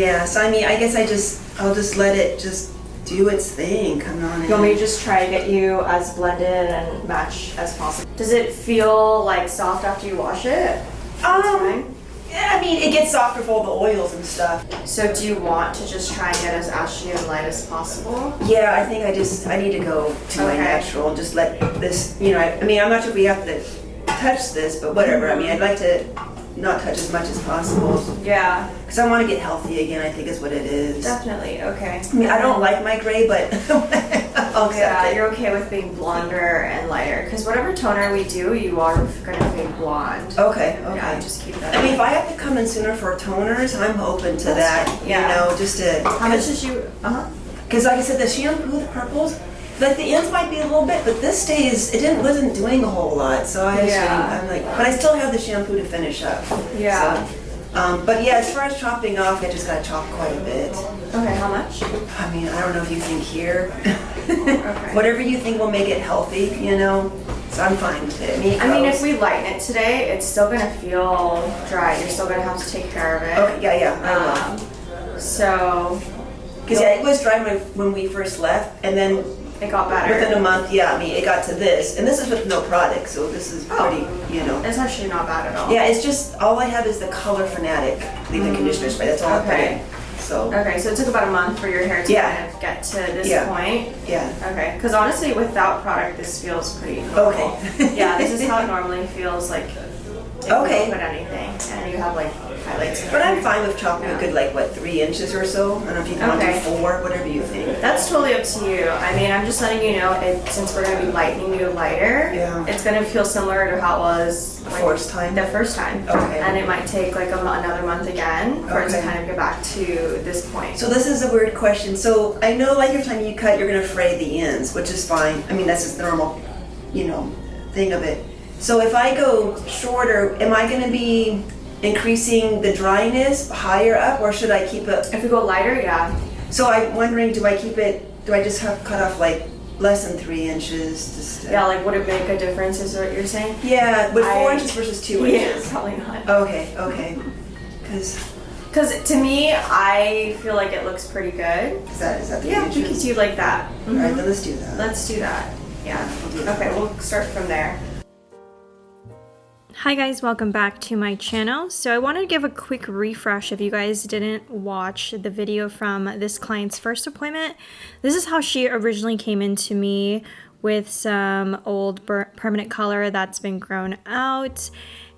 Yeah, so I mean, I guess I'll just let it just do its thing, come on in. You want me to just try to get you as blended and match as possible? Does it feel like soft after you wash it? Yeah, I mean, it gets softer with all the oils and stuff. So do you want to just try and get as ashy and light as possible? Yeah, I think I need to go to my natural and just let this, you know, I mean, I'm not sure if we have to touch this, but whatever. I mean, I'd like to not touch as much as possible. Yeah. Because I want to get healthy again, I think is what it is. Definitely, okay. I mean, I don't like my gray, but I'll accept it. You're okay with being blonder and lighter. Because whatever toner we do, you are going to fade blonde. Okay. Yeah, just keep that. I mean, if I have to come in sooner for toners, I'm open to that. Yeah. You know, just to... How much did you... Because like I said, the shampoo, the purples, like the ends might be a little bit, but this stays, wasn't doing a whole lot. So I'm like, but I still have the shampoo to finish up. Yeah. So, but yeah, as far as chopping off, I just got to chop quite a bit. Okay, how much? I mean, I don't know if you think here. Okay. Whatever you think will make it healthy, you know. So I'm fine with it. I mean, if we lighten it today, it's still going to feel dry. You're still going to have to take care of it. Okay, yeah, I will. So... Because it was dry when we first left, and then it got better. Within a month, I mean, it got to this. And this is with no product, so this is pretty, you know. It's actually not bad at all. Yeah, it's just, all I have is the Color Fanatic leave-in conditioner spray. That's all I put in. So. Okay, so it took about a month for your hair to kind of get to this point. Yeah. Okay, because honestly, without product, this feels pretty normal. Okay. Yeah, this is how it normally feels like if you don't put anything. And you have like highlights. But I'm fine with chopping a good, like, what, 3 inches or so? I don't know if you want to do 4, whatever you think. That's totally up to you. I mean, I'm just letting you know, since we're going to be lightening you lighter, it's going to feel similar to how it was the first time. Okay. And it might take like another month again for it to kind of get back to this point. So this is a weird question. So I know, like, every time you cut, you're going to fray the ends, which is fine. I mean, that's just the normal, you know, thing of it. So if I go shorter, am I going to be increasing the dryness higher up, or should I keep it? If we go lighter, yeah. So I'm wondering, do I just have cut off like less than 3 inches? Yeah, like would it make a difference is what you're saying? Yeah, with 4 inches versus 2 inches. Yeah, probably not. Okay. Because to me, I feel like it looks pretty good. Is that 3 inches? inches? Yeah, because you like that. All right, then let's do that. Let's do that. Yeah. Okay, we'll start from there. Hi guys, welcome back to my channel. So I wanted to give a quick refresh if you guys didn't watch the video from this client's first appointment. This is how she originally came into me, with some old permanent color that's been grown out.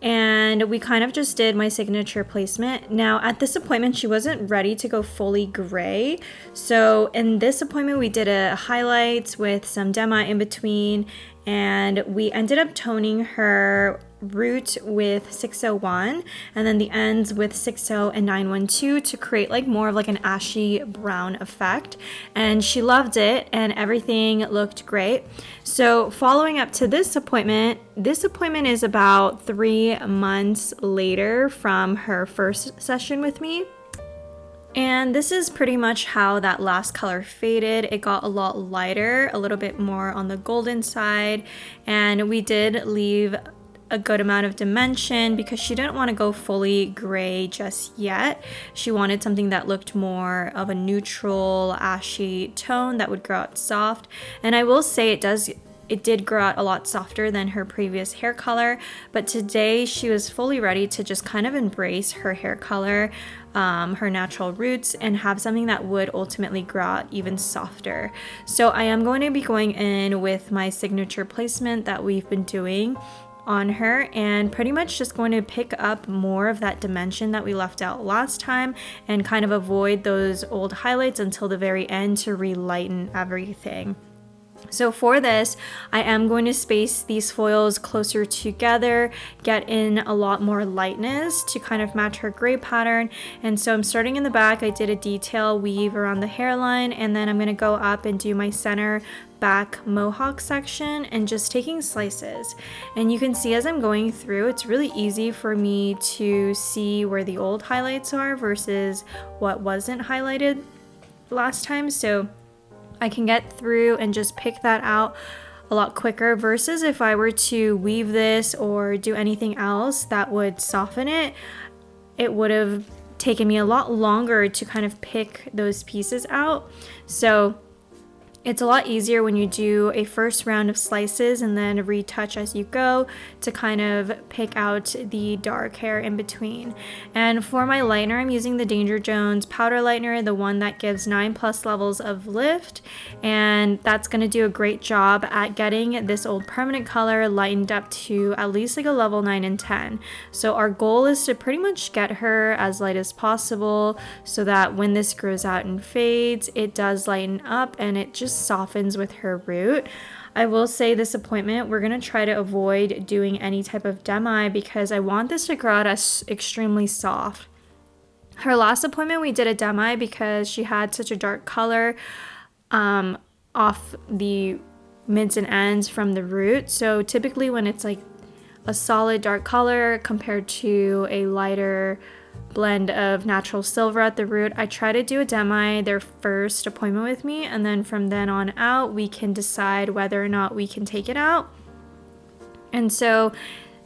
And we kind of just did my signature placement. Now at this appointment, she wasn't ready to go fully gray. So in this appointment, we did a highlight with some dema in between, and we ended up toning her root with 601 and then the ends with 60 and 912 to create like more of like an ashy brown effect, and she loved it and everything looked great. So following up to this appointment is about 3 months later from her first session with me. And this is pretty much how that last color faded. It got a lot lighter, a little bit more on the golden side, and we did leave a good amount of dimension because she didn't want to go fully gray just yet. She wanted something that looked more of a neutral, ashy tone that would grow out soft. And I will say it did grow out a lot softer than her previous hair color, but today she was fully ready to just kind of embrace her hair color, her natural roots, and have something that would ultimately grow out even softer. So I am going to be going in with my signature placement that we've been doing on her, and pretty much just going to pick up more of that dimension that we left out last time and kind of avoid those old highlights until the very end to relighten everything. So for this, I am going to space these foils closer together, get in a lot more lightness to kind of match her gray pattern. And so I'm starting in the back. I did a detail weave around the hairline, and then I'm going to go up and do my center back mohawk section and just taking slices. And you can see as I'm going through, it's really easy for me to see where the old highlights are versus what wasn't highlighted last time. So I can get through and just pick that out a lot quicker versus if I were to weave this or do anything else that would soften it, it would have taken me a lot longer to kind of pick those pieces out. So it's a lot easier when you do a first round of slices and then retouch as you go to kind of pick out the dark hair in between. And for my lightener, I'm using the Danger Jones powder lightener, the one that gives 9+ levels of lift, and that's going to do a great job at getting this old permanent color lightened up to at least like a level 9 and 10. So our goal is to pretty much get her as light as possible so that when this grows out and fades, it does lighten up and it just softens with her root. I will say this appointment, we're going to try to avoid doing any type of demi because I want this to grow out as extremely soft. Her last appointment, we did a demi because she had such a dark color off the mids and ends from the root. So typically when it's like a solid dark color compared to a lighter blend of natural silver at the root, I try to do a demi their first appointment with me, and then from then on out we can decide whether or not we can take it out. And so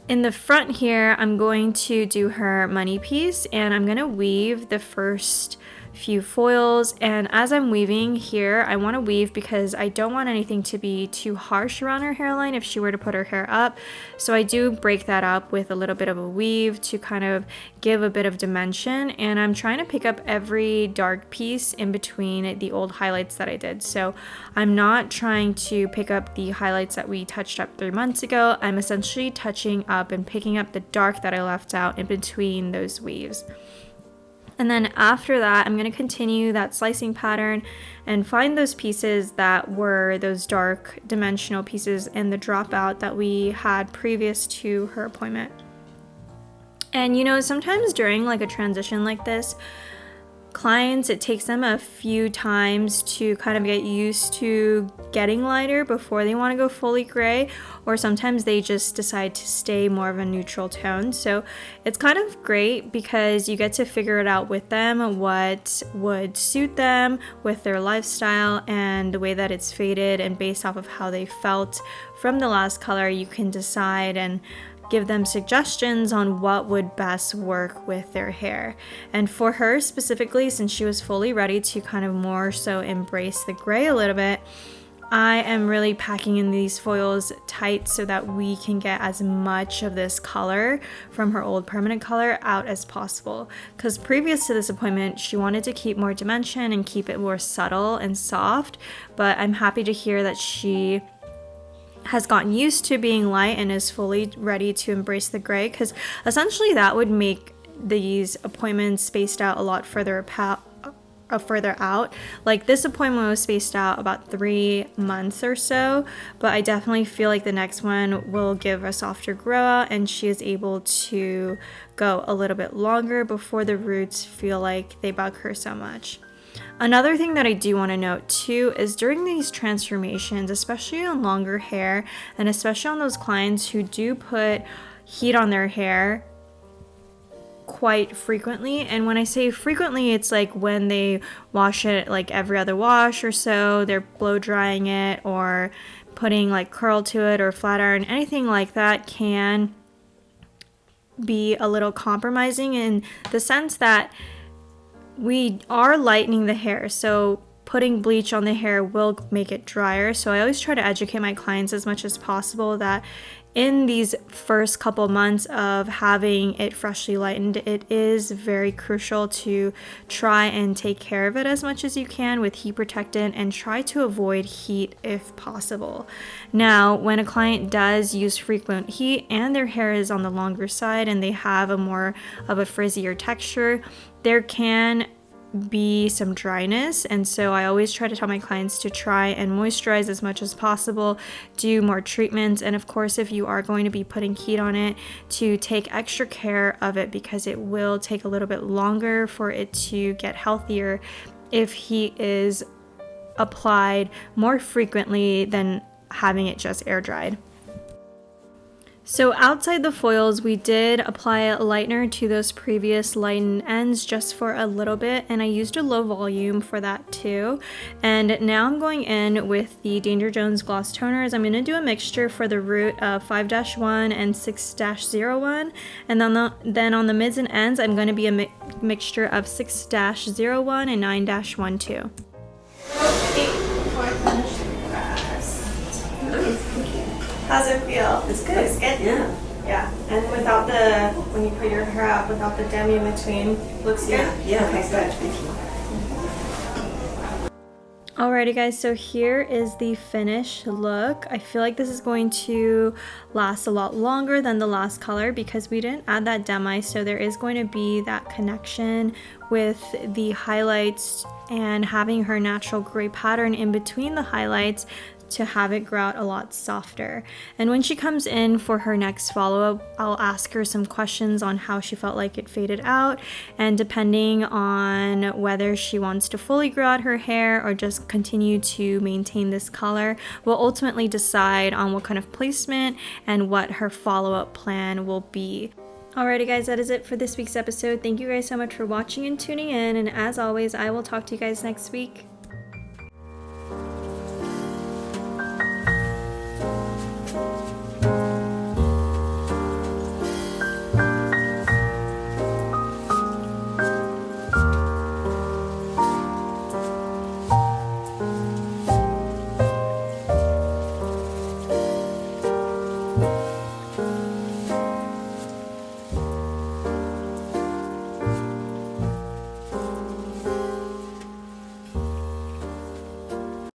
in the front here, I'm going to do her money piece, and I'm going to weave the first few foils. And as I'm weaving here, I want to weave because I don't want anything to be too harsh around her hairline if she were to put her hair up. So I do break that up with a little bit of a weave to kind of give a bit of dimension. And I'm trying to pick up every dark piece in between the old highlights that I did. So I'm not trying to pick up the highlights that we touched up 3 months ago. I'm essentially touching up and picking up the dark that I left out in between those weaves. And then after that, I'm going to continue that slicing pattern and find those pieces that were those dark dimensional pieces in the dropout that we had previous to her appointment. And you know, sometimes during like a transition like this, clients, it takes them a few times to kind of get used to getting lighter before they want to go fully gray, or sometimes they just decide to stay more of a neutral tone. So it's kind of great because you get to figure it out with them, what would suit them with their lifestyle and the way that it's faded, and based off of how they felt from the last color, you can decide and give them suggestions on what would best work with their hair. And for her specifically, since she was fully ready to kind of more so embrace the gray a little bit, I am really packing in these foils tight so that we can get as much of this color from her old permanent color out as possible. Because previous to this appointment, she wanted to keep more dimension and keep it more subtle and soft, but I'm happy to hear that she has gotten used to being light and is fully ready to embrace the gray, because essentially that would make these appointments spaced out a lot further out. Like this appointment was spaced out about 3 months or so, but I definitely feel like the next one will give a softer grow out and she is able to go a little bit longer before the roots feel like they bug her so much. Another thing that I do want to note too is during these transformations, especially on longer hair and especially on those clients who do put heat on their hair quite frequently, and when I say frequently, it's like when they wash it like every other wash or so, they're blow drying it or putting like curl to it or flat iron, anything like that can be a little compromising in the sense that we are lightening the hair, so putting bleach on the hair will make it drier. So I always try to educate my clients as much as possible that in these first couple months of having it freshly lightened, it is very crucial to try and take care of it as much as you can with heat protectant and try to avoid heat if possible. Now, when a client does use frequent heat and their hair is on the longer side and they have a more of a frizzier texture, there can be some dryness, and so I always try to tell my clients to try and moisturize as much as possible, do more treatments, and of course if you are going to be putting heat on it, to take extra care of it because it will take a little bit longer for it to get healthier if heat is applied more frequently than having it just air dried. So outside the foils, we did apply a lightener to those previous lightened ends just for a little bit, and I used a low volume for that too. And now I'm going in with the Danger Jones gloss toners. I'm going to do a mixture for the root of 5-1 and 6-01, and then on the mids and ends, I'm going to be a mixture of 6-01 and 9-12. How's it feel? It's good. Looks good? Yeah. Yeah. And without when you put your hair up, without the demi in between, looks good? Yeah, Okay, good. Thank you. Alrighty guys, so here is the finished look. I feel like this is going to last a lot longer than the last color because we didn't add that demi, so there is going to be that connection with the highlights and having her natural gray pattern in between the highlights to have it grow out a lot softer. And when she comes in for her next follow-up, I'll ask her some questions on how she felt like it faded out, and depending on whether she wants to fully grow out her hair or just continue to maintain this color, we'll ultimately decide on what kind of placement and what her follow-up plan will be. Alrighty guys, that is it for this week's episode. Thank you guys so much for watching and tuning in, and as always, I will talk to you guys next week.